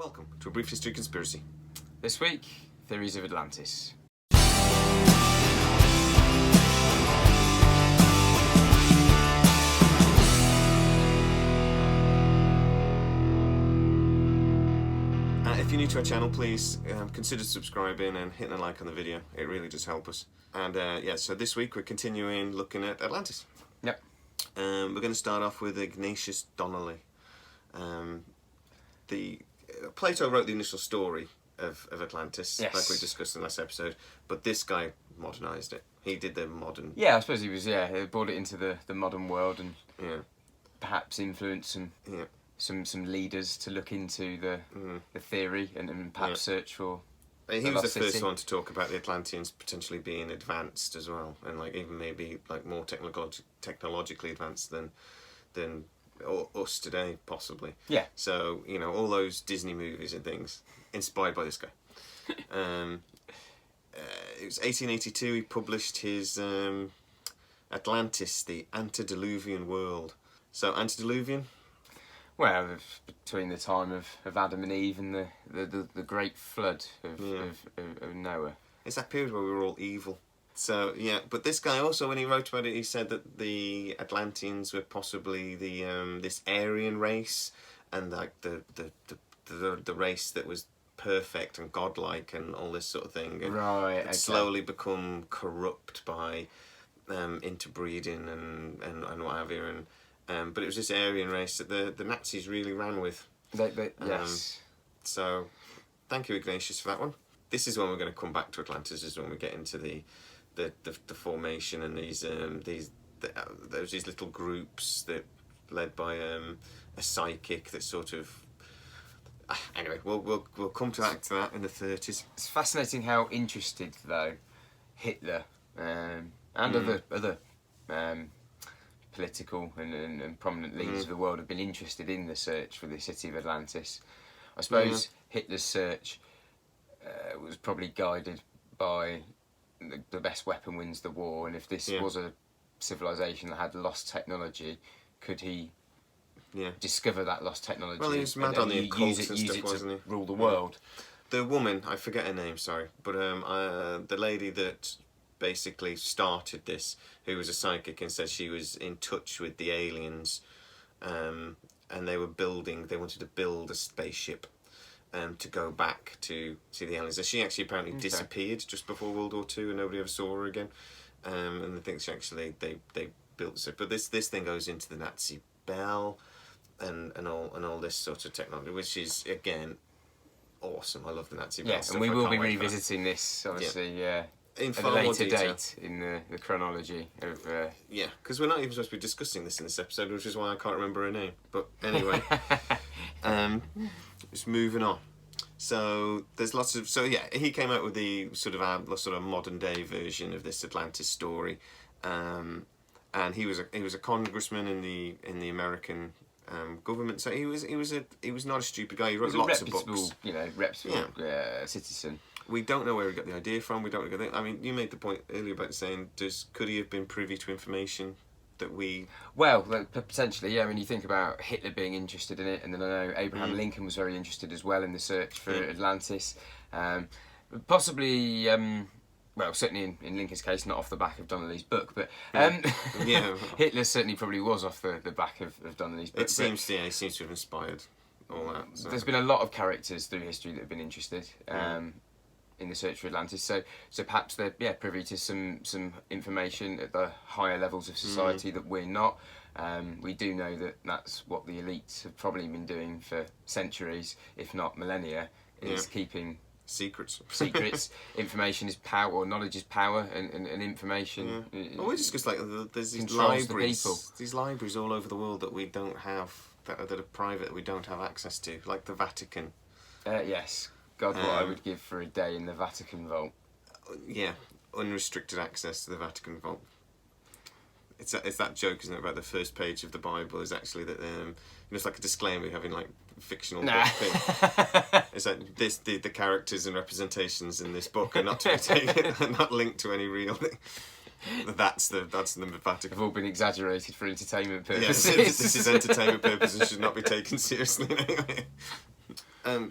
Welcome to A Brief History Conspiracy. This week, theories of Atlantis. If you're new to our channel, please consider subscribing and hitting a like on the video. It really does help us. And so this week we're continuing looking at Atlantis. Yep. We're going to start off with Ignatius Donnelly. Plato wrote the initial story of Atlantis, yes, like we discussed in the last episode, but this guy modernised it. He did the modern... Yeah, I suppose he was, he brought it into the modern world and perhaps influenced some leaders to look into the theory and perhaps search for... He was the first one to talk about the Atlanteans potentially being advanced as well, and like even maybe like more technologically advanced than us today, possibly. Yeah. So, you know, all those Disney movies and things inspired by this guy. It was 1882. He published his Atlantis, the Antediluvian World. So, antediluvian. Well, between the time of Adam and Eve and the great flood of Noah. It's that period where we were all evil. So, yeah, but this guy also, when he wrote about it, he said that the Atlanteans were possibly the this Ayrian race, and like the race that was perfect and godlike and all this sort of thing. And right. It slowly become corrupt by interbreeding and what have you. And but it was this Aryan race that the Nazis really ran with. Yes. So, thank you, Ignatius, for that one. This is when we're going to come back to Atlantis. Is when we get into the formation and these little groups that led by a psychic that sort of. Anyway, we'll come to that in the 30s. It's fascinating how interested though Hitler and other political and prominent leaders of the world have been interested in the search for the city of Atlantis. I suppose Hitler's search was probably guided by the best weapon wins the war, and if this was a civilization that had lost technology, could he discover that lost technology? Well, he was mad on the occult and stuff, wasn't he? Rule the world. The woman, I forget her name, sorry, but the lady that basically started this, who was a psychic and said she was in touch with the aliens, and they wanted to build a spaceship to go back to see the aliens. So she actually apparently disappeared just before World War II and nobody ever saw her again. And I think she actually, they built it. But this thing goes into the Nazi bell and all this sort of technology, which is, again, awesome. I love the Nazi bell. Yes, and we will be revisiting this, obviously, in at a later date in the chronology of... because we're not even supposed to be discussing this in this episode, which is why I can't remember her name. But anyway, just moving on. So there's lots of... So yeah, he came out with the sort of modern day version of this Atlantis story, and he was a congressman in the American government. So he was not a stupid guy. He wrote lots of books. Reputable citizen. We don't know where he got the idea from. We don't know. I mean, you made the point earlier about saying, could he have been privy to information that we... Well, potentially, yeah. I mean, you think about Hitler being interested in it, and then I know Abraham Lincoln was very interested as well in the search for Atlantis. Possibly, well, certainly in Lincoln's case, not off the back of Donnelly's book, but Hitler certainly probably was off the back of Donnelly's book. He seems to have inspired all that. So. There's been a lot of characters through history that have been interested. In the search for Atlantis, so perhaps they're privy to some information at the higher levels of society that we're not. We do know that that's what the elites have probably been doing for centuries, if not millennia, is keeping secrets. Information is power, or knowledge is power, and information. Well, we discussed there's these libraries all over the world that we don't have, that are private, that we don't have access to, like the Vatican. Yes. God, what I would give for a day in the Vatican Vault. Yeah, unrestricted access to the Vatican Vault. It's that joke, isn't it, about the first page of the Bible is actually that it's like a disclaimer you have in like fictional book thing. It's like the characters and representations in this book are not to be taken, are not linked to any real thing. That's the Vatican. Have all been exaggerated for entertainment purposes. Yes, this is entertainment purposes and should not be taken seriously in any way.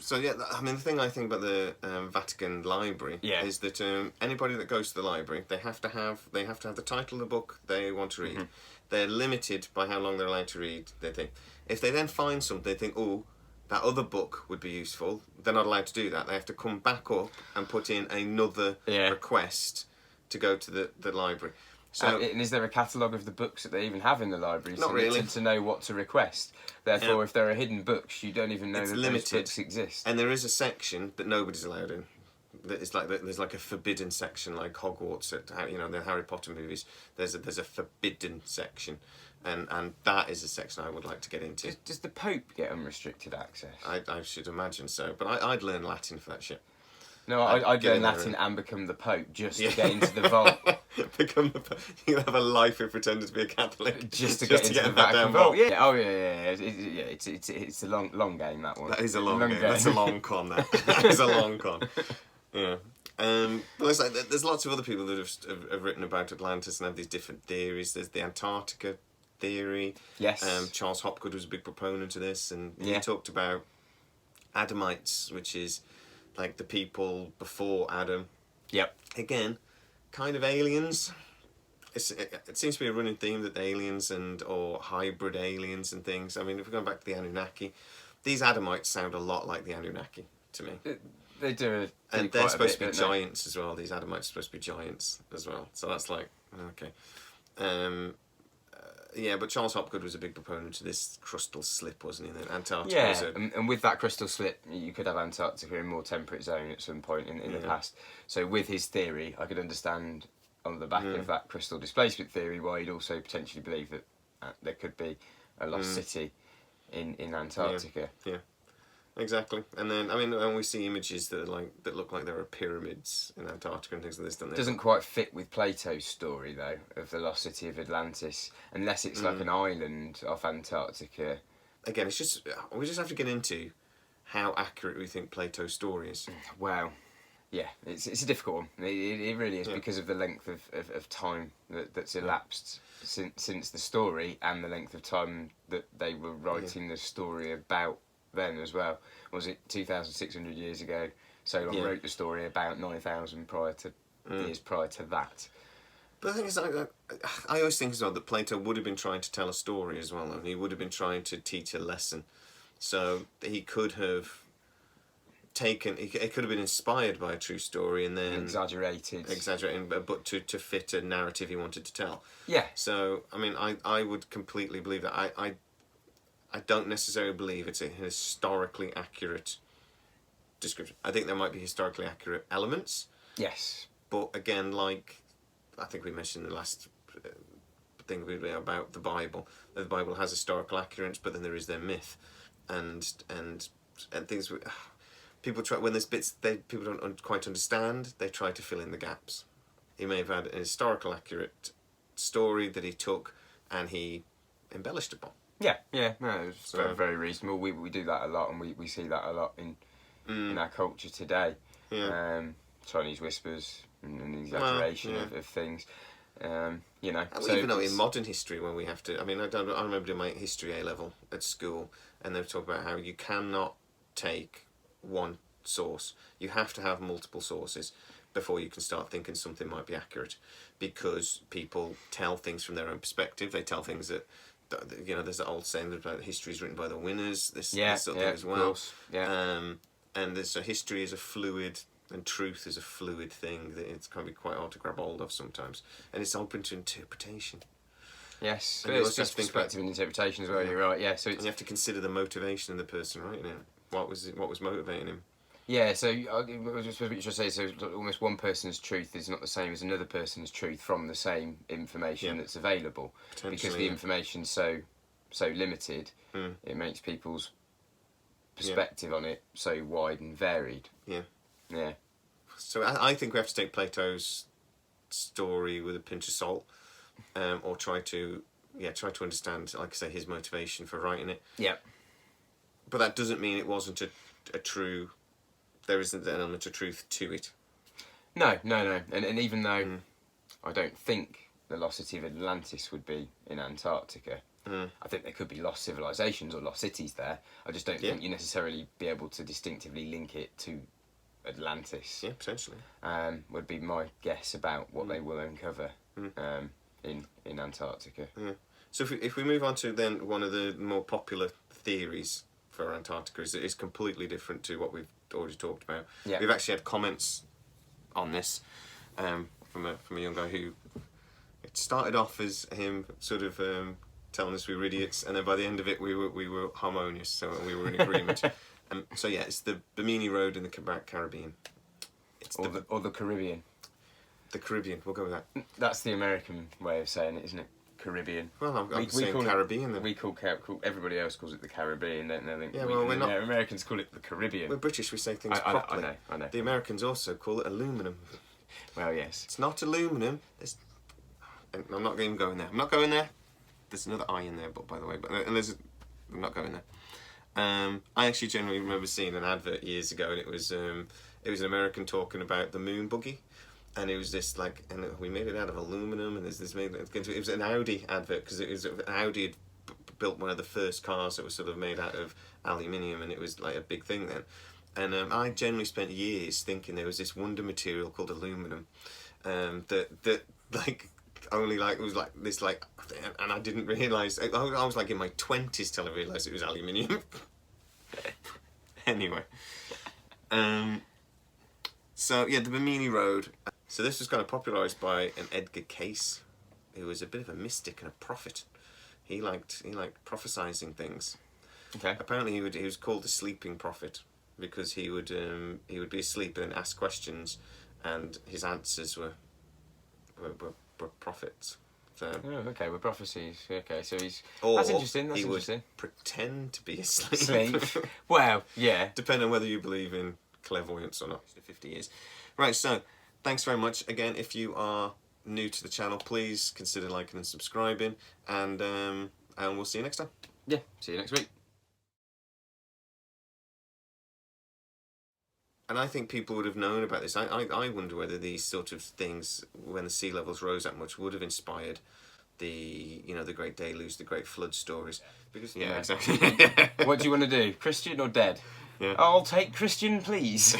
So yeah, I mean the thing I think about the Vatican Library Yeah. is that anybody that goes to the library, they have to have the title of the book they want to read. Mm-hmm. They're limited by how long they're allowed to read. They think if they then find something, they think, oh, that other book would be useful. They're not allowed to do that. They have to come back up and put in another request to go to the library. So, and is there a catalogue of the books that they even have in the library? Not really. To know what to request. Therefore, if there are hidden books, you don't even know that those books exist. And there is a section that nobody's allowed in. It's like there's like a forbidden section, like Hogwarts at the Harry Potter movies. There's a forbidden section, and that is a section I would like to get into. Does the Pope get unrestricted access? I should imagine so, but I'd learn Latin for that shit. No, I'd learn Latin and become the Pope just to get into the vault. Become the Pope. You can have a life of pretending to be a Catholic just to get into the Vatican Vault. Yeah. Oh yeah. It's a long game, that one. That is a long game. That's a long con. That is a long con. Yeah. But it's like, there's lots of other people that have written about Atlantis and have these different theories. There's the Antarctica theory. Yes. Charles Hopgood was a big proponent of this, and he talked about Adamites, which is like the people before Adam. Yep. Again, kind of aliens. It seems to be a running theme that aliens or hybrid aliens and things. I mean, if we're going back to the Anunnaki, these Adamites sound a lot like the Anunnaki to me. They do. And they're supposed to be giants as well. These Adamites are supposed to be giants as well. So that's like, okay. Yeah, but Charles Hopgood was a big proponent of this crustal slip, wasn't he? And Antarctica. Yeah, and with that crystal slip, you could have Antarctica in a more temperate zone at some point in the past. So with his theory, I could understand on the back of that crystal displacement theory why he'd also potentially believe that there could be a lost city in Antarctica. Yeah. Exactly, and then I mean, when we see images that look like there are pyramids in Antarctica and things like this, don't they? Doesn't quite fit with Plato's story though of the lost city of Atlantis, unless it's like an island off Antarctica. Again, we just have to get into how accurate we think Plato's story is. Wow, yeah, it's a difficult one. It really is because of the length of time that's elapsed since the story and the length of time that they were writing the story about. Then as well, was it 2,600 years ago? Solon wrote the story about 9,000 years prior to that. But the thing is, I always think as well that Plato would have been trying to tell a story as well, and he would have been trying to teach a lesson. So he could have it could have been inspired by a true story and then exaggerating, but to fit a narrative he wanted to tell. Yeah. So I mean, I would completely believe that. I don't necessarily believe it's a historically accurate description. I think there might be historically accurate elements. Yes. But again, like I think we mentioned in the last thing about the Bible, that the Bible has historical accuracy, but then there is their myth, and things. People try when there's bits people don't quite understand. They try to fill in the gaps. He may have had an historical accurate story that he took and he embellished upon. Yeah, no, it's very, very reasonable. We do that a lot, and we see that a lot in our culture today. Yeah. Chinese whispers and exaggeration of things. And even though in modern history, when we have to, I mean, I remember doing my history A level at school, and they were talking about how you cannot take one source. You have to have multiple sources before you can start thinking something might be accurate, because people tell things from their own perspective. They tell things that. There's that old saying that history is written by the winners. This sort of thing as well. Of course. Yeah. And history is a fluid, and truth is a fluid thing that it can be quite hard to grab hold of sometimes, and it's open to interpretation. Yes, and it's perspective and interpretation as well. You're right. Yeah, so and you have to consider the motivation of the person, right? What was motivating him? Yeah, so what you should say, so almost one person's truth is not the same as another person's truth from the same information that's available, because the information's so limited. It makes people's perspective on it so wide and varied. Yeah. So I think we have to take Plato's story with a pinch of salt, or try to understand, like I say, his motivation for writing it. Yeah. But that doesn't mean it wasn't a true. There isn't an element of truth to it. No. And even though I don't think the lost city of Atlantis would be in Antarctica, I think there could be lost civilizations or lost cities there. I just don't think you necessarily be able to distinctively link it to Atlantis. Yeah, potentially. Would be my guess about what they will uncover in Antarctica. Yeah. So if we move on to then one of the more popular theories for Antarctica is completely different to what we've already talked about. Yeah. We've actually had comments on this from a young guy who, it started off as him sort of telling us we were idiots, and then by the end of it we were harmonious, so we were in agreement. So yeah, it's the Bimini Road in the Caribbean. It's or the Caribbean. The Caribbean, we'll go with that. That's the American way of saying it, isn't it? Caribbean. Well, I'm saying Caribbean then. We call everybody else calls it the Caribbean, don't they? Yeah, well, we're not. Americans call it the Caribbean. We're British, we say things properly. I know. The Americans also call it aluminium. Well, yes. It's not aluminium. I'm not even going there. I'm not going there. There's another I in there, but by the way, I'm not going there. I actually generally remember seeing an advert years ago, and it was an American talking about the moon buggy. And it was this and we made it out of aluminum, and it was an Audi advert, because Audi had built one of the first cars that was sort of made out of aluminium, and it was like a big thing then. And I generally spent years thinking there was this wonder material called aluminum, that only was this and I didn't realise. I was in my 20s till I realised it was aluminium. Anyway, so yeah, the Bimini Road. So this was kind of popularised by an Edgar Cayce, who was a bit of a mystic and a prophet. He liked prophesying things. Okay. Apparently he was called the sleeping prophet, because he would be asleep and ask questions, and his answers were prophets. So, okay, with prophecies. Okay, so that's interesting. He would pretend to be asleep. Sleep. Well, yeah. Depending on whether you believe in clairvoyance or not. 50 years. Right, so thanks very much. Again, if you are new to the channel, please consider liking and subscribing, and we'll see you next time. Yeah, see you next week. And I think people would have known about this. I wonder whether these sort of things, when the sea levels rose that much, would have inspired the Great Deluge, the Great Flood stories. Because yeah, exactly. What do you want to do, Christian or dead? Yeah. I'll take Christian, please.